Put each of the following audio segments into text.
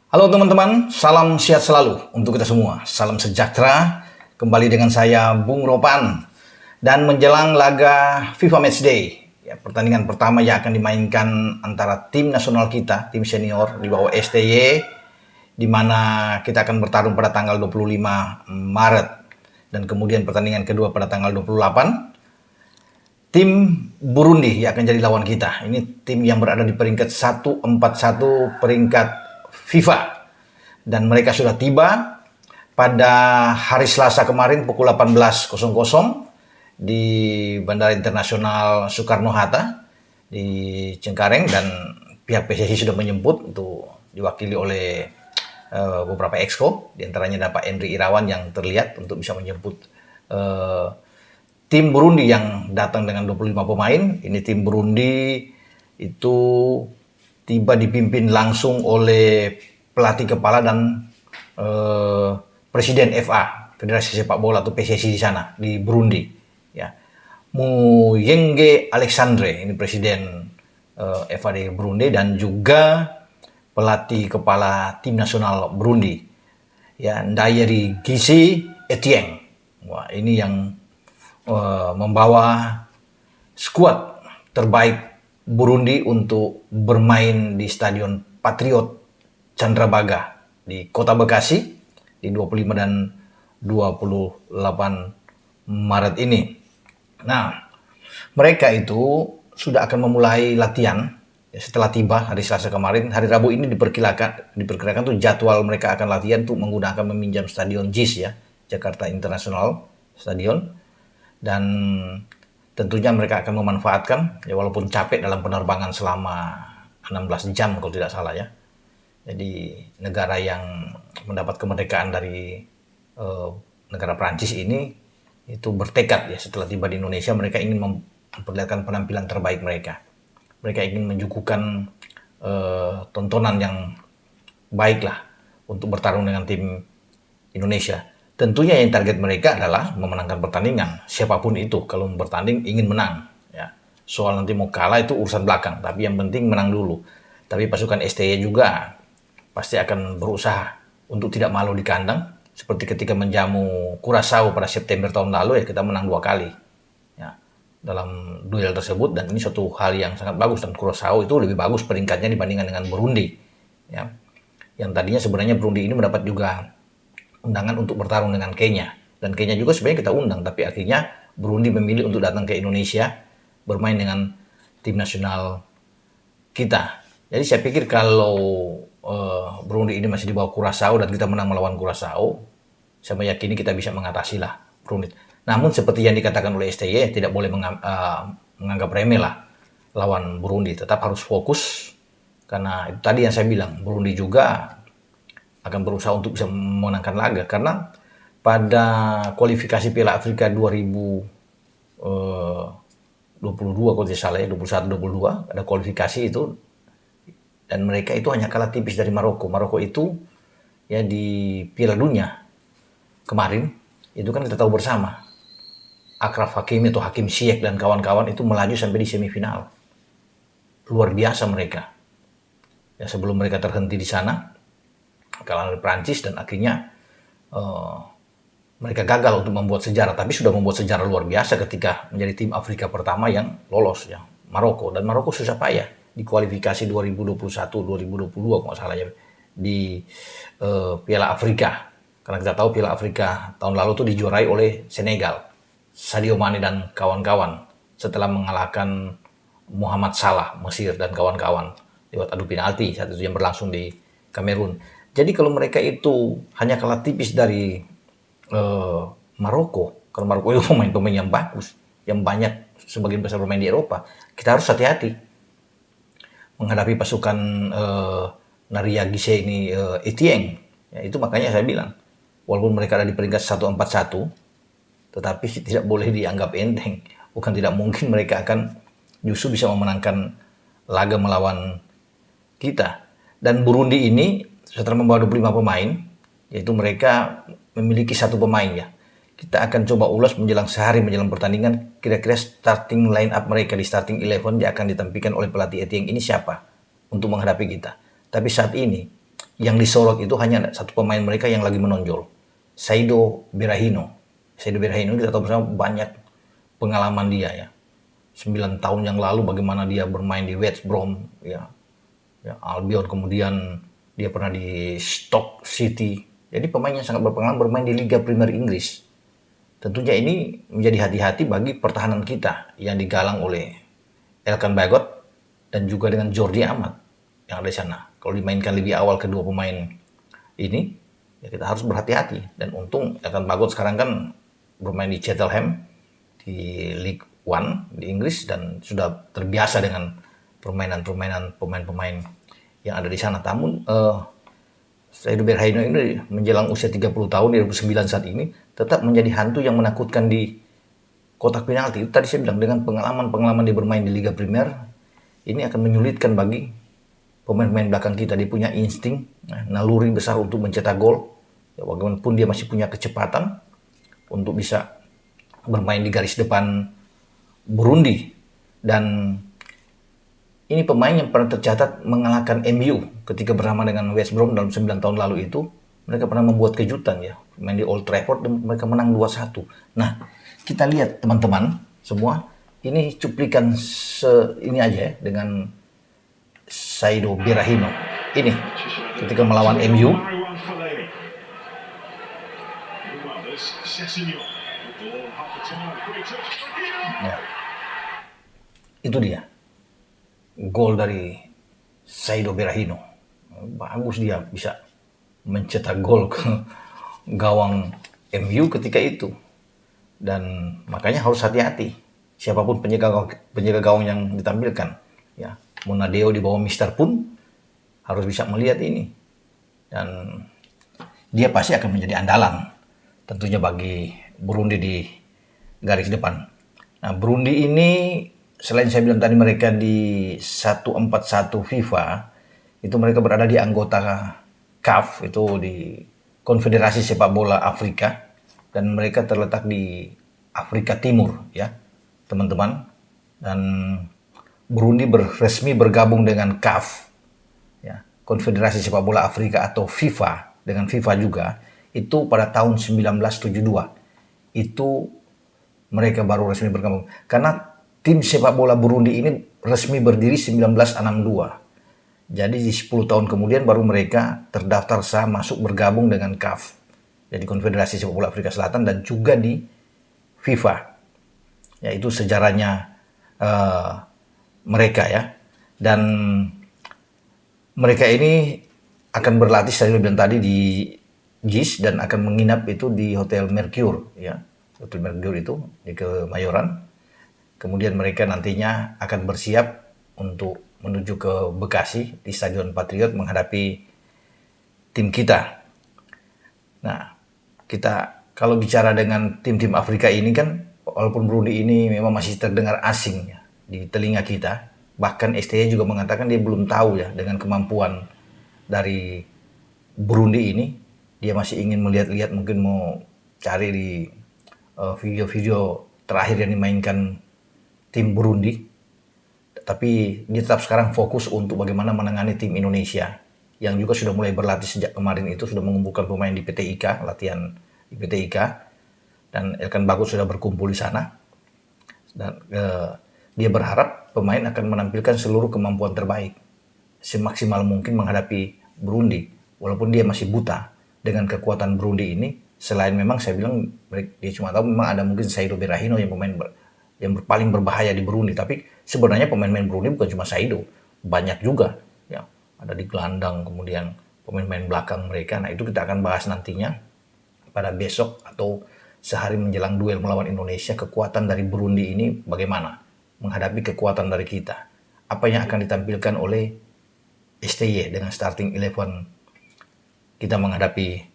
Halo teman-teman, salam sehat selalu untuk kita semua. Salam sejahtera. Kembali dengan saya Bung Ropan. Dan menjelang laga FIFA Matchday, ya, pertandingan pertama yang akan dimainkan antara tim nasional kita, tim senior di bawah STY, di mana kita akan bertarung pada tanggal 25 Maret dan kemudian pertandingan kedua pada tanggal 28. Tim Burundi yang akan jadi lawan kita. Ini tim yang berada di peringkat 141 peringkat FIFA. Dan mereka sudah tiba pada hari Selasa kemarin pukul 18.00 di Bandara Internasional Soekarno-Hatta di Cengkareng, dan pihak PSSI sudah menjemput untuk diwakili oleh beberapa exco, diantaranya Pak Henry Irawan yang terlihat untuk bisa menjemput tim Burundi yang datang dengan 25 pemain. Ini tim Burundi itu tiba dipimpin langsung oleh pelatih kepala dan presiden FA, Federasi Sepak Bola atau PSSI di sana, di Burundi. Ya. Muyenge Alexandre, ini presiden FA di Burundi, dan juga pelatih kepala tim nasional Burundi. Ya, Ndayeri Gisi Etienne. Wah, ini yang membawa skuad terbaik Burundi untuk bermain di Stadion Patriot Candrabaga di Kota Bekasi di 25 dan 28 Maret ini. Nah, mereka itu sudah akan memulai latihan ya, setelah tiba hari Selasa kemarin. Hari Rabu ini diperkirakan tuh jadwal mereka akan latihan tuh menggunakan meminjam Stadion JIS ya, Jakarta International Stadion. Dan tentunya mereka akan memanfaatkan ya, walaupun capek dalam penerbangan selama 16 jam kalau tidak salah ya. Jadi negara yang mendapat kemerdekaan dari negara Prancis ini itu bertekad ya, setelah tiba di Indonesia mereka ingin memperlihatkan penampilan terbaik mereka. Mereka ingin menyuguhkan tontonan yang baik lah untuk bertarung dengan tim Indonesia. Tentunya yang target mereka adalah memenangkan pertandingan. Siapapun itu kalau bertanding ingin menang. Ya. Soal nanti mau kalah itu urusan belakang. Tapi yang penting menang dulu. Tapi pasukan STY juga pasti akan berusaha untuk tidak malu di kandang. Seperti ketika menjamu Curaçao pada September tahun lalu ya, kita menang 2 kali. Ya. Dalam duel tersebut, dan ini suatu hal yang sangat bagus. Dan Curaçao itu lebih bagus peringkatnya dibandingkan dengan Burundi. Ya. Yang tadinya sebenarnya Burundi ini mendapat juga undangan untuk bertarung dengan Kenya, dan Kenya juga sebenarnya kita undang, tapi akhirnya Burundi memilih untuk datang ke Indonesia bermain dengan tim nasional kita. Jadi saya pikir kalau Burundi ini masih di bawah Curaçao dan kita menang melawan Curaçao, saya meyakini kita bisa mengatasi lah Burundi. Namun seperti yang dikatakan oleh STY, tidak boleh menganggap remeh lah lawan Burundi, tetap harus fokus, karena itu tadi yang saya bilang, Burundi juga akan berusaha untuk bisa memenangkan laga, karena pada kualifikasi Piala Afrika 2022 kalau tidak salah ya, 21-22 ada kualifikasi itu, dan mereka itu hanya kalah tipis dari Maroko. Maroko itu ya di Piala Dunia kemarin itu kan kita tahu bersama, Achraf Hakimi atau Hakim Ziyech dan kawan-kawan itu melaju sampai di semifinal. Luar biasa mereka. Ya, sebelum mereka terhenti di sana kalah dari Prancis, dan akhirnya mereka gagal untuk membuat sejarah, tapi sudah membuat sejarah luar biasa ketika menjadi tim Afrika pertama yang lolos ya, Maroko. Dan Maroko susah payah di kualifikasi 2021-2022 kalau salah ya, di Piala Afrika, karena kita tahu Piala Afrika tahun lalu tuh dijuarai oleh Senegal, Sadio Mane dan kawan-kawan, setelah mengalahkan Muhammad Salah Mesir dan kawan-kawan lewat adu penalti saat itu yang berlangsung di Kamerun. Jadi kalau mereka itu hanya kalah tipis dari Maroko, karena Maroko itu pemain-pemain yang bagus, yang banyak sebagian besar bermain di Eropa, kita harus hati-hati menghadapi pasukan Naria Gise ini Etienne. Ya, itu makanya saya bilang, walaupun mereka ada di peringkat 141, tetapi tidak boleh dianggap enteng. Bukan tidak mungkin mereka akan justru bisa memenangkan laga melawan kita. Dan Burundi ini setelah membawa 25 pemain, yaitu mereka memiliki 1 pemain ya. Kita akan coba ulas menjelang sehari menjelang pertandingan, kira-kira starting line up mereka di starting 11 yang akan ditampilkan oleh pelatih Etienne ini siapa untuk menghadapi kita. Tapi saat ini yang disorot itu hanya satu pemain mereka yang lagi menonjol, Saido Berahino. Saido Berahino kita tahu bersama banyak pengalaman dia ya. 9 tahun yang lalu bagaimana dia bermain di West Brom ya, Albion, kemudian dia pernah di Stoke City. Jadi pemain yang sangat berpengalaman bermain di Liga Premier Inggris. Tentunya ini menjadi hati-hati bagi pertahanan kita yang digalang oleh Elkan Bagot dan juga dengan Jordi Amat yang ada di sana. Kalau dimainkan lebih awal kedua pemain ini, ya kita harus berhati-hati. Dan untung Elkan Bagot sekarang kan bermain di Cheltenham di League One di Inggris dan sudah terbiasa dengan permainan-permainan pemain-pemain yang ada di sana. Namun Saido Berahino ini menjelang usia 30 tahun 2009 saat ini tetap menjadi hantu yang menakutkan di kotak penalti. Itu tadi saya bilang dengan pengalaman dia bermain di Liga Premier ini akan menyulitkan bagi pemain-pemain belakang kita. Dia punya insting, naluri besar untuk mencetak gol. Ya, bagaimanapun dia masih punya kecepatan untuk bisa bermain di garis depan Burundi. Dan ini pemain yang pernah tercatat mengalahkan MU ketika bersama dengan West Brom dalam 9 tahun lalu itu. Mereka pernah membuat kejutan ya, main di Old Trafford dan mereka menang 2-1. Nah, kita lihat teman-teman semua, ini cuplikan ini aja ya dengan Saido Berahino. Ini ketika melawan MU. Ya. Itu dia. Gol dari Saido Berahino. Bagus dia bisa mencetak gol ke gawang MU ketika itu. Dan makanya harus hati-hati. Siapapun penjaga gawang yang ditampilkan. Ya, Monadeo di bawah Mister pun harus bisa melihat ini. Dan dia pasti akan menjadi andalan. Tentunya bagi Burundi di garis depan. Nah, Burundi ini selain saya bilang tadi mereka di 141 FIFA, itu mereka berada di anggota CAF, itu di Konfederasi Sepak Bola Afrika, dan mereka terletak di Afrika Timur ya, teman-teman. Dan Burundi resmi bergabung dengan CAF ya, Konfederasi Sepak Bola Afrika atau FIFA, dengan FIFA juga, itu pada tahun 1972. Itu mereka baru resmi bergabung. Karena tim sepak bola Burundi ini resmi berdiri 1962. Jadi di 10 tahun kemudian baru mereka terdaftar sah masuk bergabung dengan CAF. Jadi Konfederasi Sepak Bola Afrika Selatan, dan juga di FIFA. Ya, itu sejarahnya mereka ya. Dan mereka ini akan berlatih saya bilang tadi di JIS dan akan menginap itu di Hotel Mercure ya. Hotel Mercure itu di Kemayoran. Kemudian mereka nantinya akan bersiap untuk menuju ke Bekasi di Stadion Patriot menghadapi tim kita. Nah, kita kalau bicara dengan tim-tim Afrika ini kan, walaupun Burundi ini memang masih terdengar asing ya, di telinga kita. Bahkan STY juga mengatakan dia belum tahu ya dengan kemampuan dari Burundi ini. Dia masih ingin melihat-lihat, mungkin mau cari di video-video terakhir yang dimainkan tim Burundi. Tapi dia tetap sekarang fokus untuk bagaimana menangani tim Indonesia yang juga sudah mulai berlatih sejak kemarin itu, sudah mengumpulkan pemain di PT IKA, latihan di PT IKA, dan Elkan Bagot sudah berkumpul di sana. Dan dia berharap pemain akan menampilkan seluruh kemampuan terbaik semaksimal mungkin menghadapi Burundi, walaupun dia masih buta dengan kekuatan Burundi ini. Selain memang saya bilang dia cuma tahu memang ada mungkin Saido Berahino yang pemain yang paling berbahaya di Burundi, tapi sebenarnya pemain-pemain Burundi bukan cuma Saido, banyak juga ya, ada di gelandang, kemudian pemain-pemain belakang mereka. Nah, itu kita akan bahas nantinya pada besok atau sehari menjelang duel melawan Indonesia. Kekuatan dari Burundi ini bagaimana menghadapi kekuatan dari kita, apa yang akan ditampilkan oleh STY dengan starting 11 kita menghadapi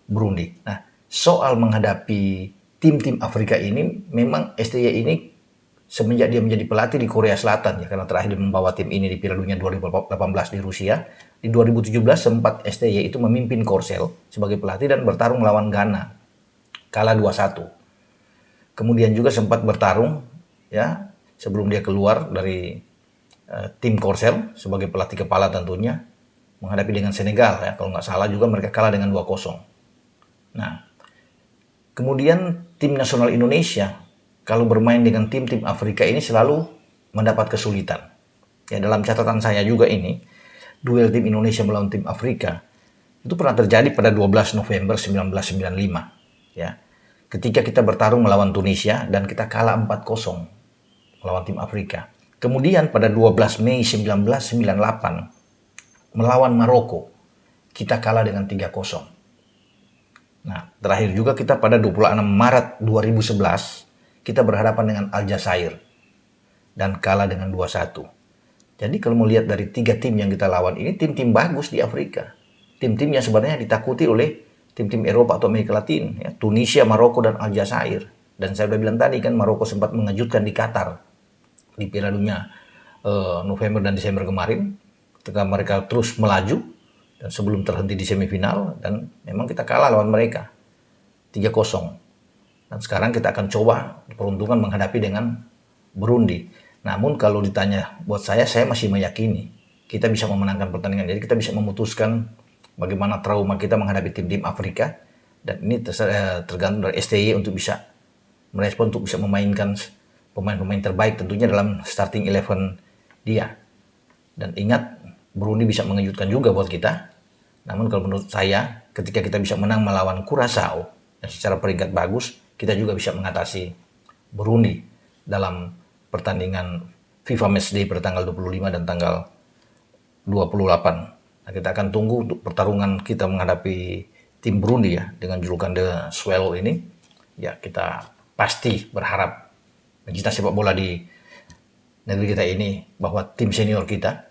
Burundi. Nah, soal menghadapi tim-tim Afrika ini, memang STY ini semenjak dia menjadi pelatih di Korea Selatan ya, karena terakhir dia membawa tim ini di Piala Dunia 2018 di Rusia. Di 2017 sempat STY itu memimpin Korsel sebagai pelatih dan bertarung melawan Ghana, kalah 2-1. Kemudian juga sempat bertarung ya sebelum dia keluar dari tim Korsel sebagai pelatih kepala tentunya menghadapi dengan Senegal ya, kalau nggak salah juga mereka kalah dengan 2-0. Nah, kemudian tim nasional Indonesia kalau bermain dengan tim-tim Afrika ini selalu mendapat kesulitan. Ya, dalam catatan saya juga ini, duel tim Indonesia melawan tim Afrika itu pernah terjadi pada 12 November 1995. Ya, ketika kita bertarung melawan Tunisia dan kita kalah 4-0 melawan tim Afrika. Kemudian pada 12 Mei 1998 melawan Maroko, kita kalah dengan 3-0. Nah, terakhir juga kita pada 26 Maret 2011, kita berhadapan dengan Aljazair dan kalah dengan 2-1. Jadi kalau melihat dari 3 tim yang kita lawan ini, tim-tim bagus di Afrika. Tim-tim yang sebenarnya ditakuti oleh tim-tim Eropa atau Amerika Latin. Ya. Tunisia, Maroko, dan Aljazair. Dan saya sudah bilang tadi kan, Maroko sempat mengejutkan di Qatar di Piala Dunia November dan Desember kemarin. Ketika mereka terus melaju dan sebelum terhenti di semifinal, dan memang kita kalah lawan mereka 3-0. Dan sekarang kita akan coba peruntungan menghadapi dengan Burundi. Namun kalau ditanya buat saya masih meyakini kita bisa memenangkan pertandingan. Jadi kita bisa memutuskan bagaimana trauma kita menghadapi tim-tim Afrika, dan ini tergantung dari STY untuk bisa merespon, untuk bisa memainkan pemain-pemain terbaik tentunya dalam starting 11 dia. Dan ingat, Burundi bisa mengejutkan juga buat kita. Namun kalau menurut saya, ketika kita bisa menang melawan Curaçao yang secara peringkat bagus, kita juga bisa mengatasi Burundi dalam pertandingan FIFA Matchday pada tanggal 25 dan tanggal 28. Nah, kita akan tunggu untuk pertarungan kita menghadapi tim Burundi ya, dengan julukan The Swallow ini. Ya, kita pasti berharap pencinta sepak bola di negeri kita ini bahwa tim senior kita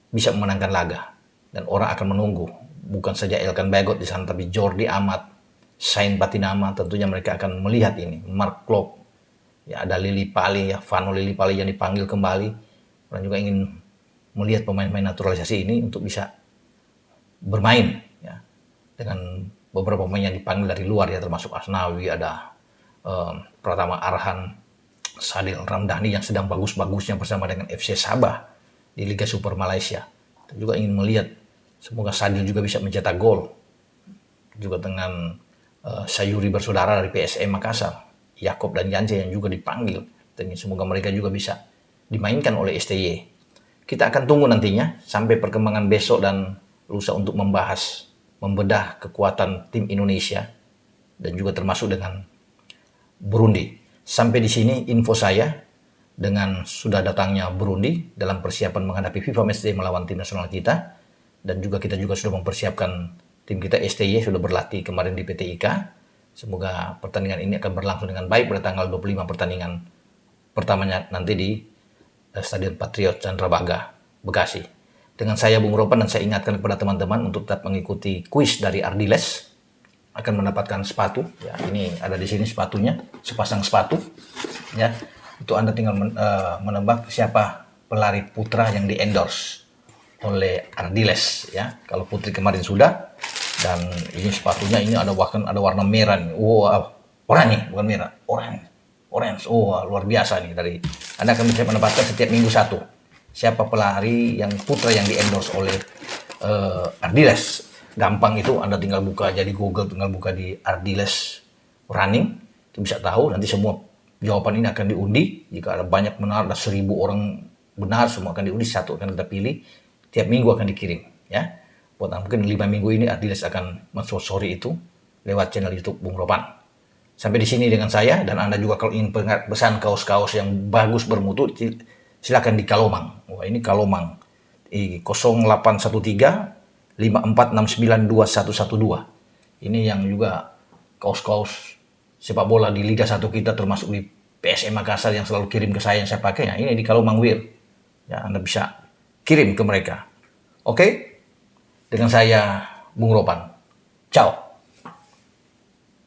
bisa memenangkan laga, dan orang akan menunggu bukan saja Elkan Bagot di sana, tapi Jordi Amat, Sain Patinama, tentunya mereka akan melihat ini. Mark Klok, ya ada Lili Pali, ya Vano Lili Pali yang dipanggil kembali. Orang juga ingin melihat pemain-pemain naturalisasi ini untuk bisa bermain ya, dengan beberapa pemain yang dipanggil dari luar ya, termasuk Asnawi, ada Pratama Arhan, Sadil Ramdhani yang sedang bagus-bagusnya bersama dengan FC Sabah di Liga Super Malaysia. Kita juga ingin melihat semoga Sadil juga bisa mencetak gol. Juga dengan Sayuri bersaudara dari PSM Makassar, Yakob dan Yance yang juga dipanggil. Dan semoga mereka juga bisa dimainkan oleh STY. Kita akan tunggu nantinya sampai perkembangan besok dan lusa untuk membahas, membedah kekuatan tim Indonesia dan juga termasuk dengan Burundi. Sampai di sini info saya dengan sudah datangnya Burundi dalam persiapan menghadapi FIFA Matchday melawan tim nasional kita, dan juga kita juga sudah mempersiapkan tim kita STY sudah berlatih kemarin di PT IKA. Semoga pertandingan ini akan berlangsung dengan baik pada tanggal 25 pertandingan pertamanya nanti di Stadion Patriot Candrabaga, Bekasi. Dengan saya Bung Ropan, dan saya ingatkan kepada teman-teman untuk tetap mengikuti kuis dari Ardiles, akan mendapatkan sepatu. Ya, ini ada di sini sepatunya, sepasang sepatu. Ya, itu Anda tinggal menebak siapa pelari putra yang di-endorse oleh Ardiles ya. Kalau putri kemarin sudah, dan ini sepatunya ini ada warna merah nih. Oranye, bukan merah, orange. Luar biasa nih. Dari Anda akan bisa mendapatkan setiap minggu satu. Siapa pelari yang putra yang di-endorse oleh Ardiles. Gampang itu, Anda tinggal buka aja di Google, tinggal buka di Ardiles Running, itu bisa tahu. Nanti semua jawaban ini akan diundi. Jika ada banyak benar, ada 1000 orang benar, semua akan diundi, satu akan kita pilih. Tiap minggu akan dikirim ya. Buat mungkin 5 minggu ini Ardiles akan mensponsori itu lewat channel YouTube Bung Ropan. Sampai di sini dengan saya, dan Anda juga kalau ingin pesan kaos-kaos yang bagus bermutu, silakan di Kalomang. Wah, ini Kalomang 0813 54692112. Ini yang juga kaos-kaos sepak bola di Liga 1 kita, termasuk di PSM Makassar yang selalu kirim ke saya, yang saya pakai. Ya, ini di Kalomang Wir. Ya, Anda bisa kirim ke mereka. Oke? Dengan saya Bung Ropan. Ciao.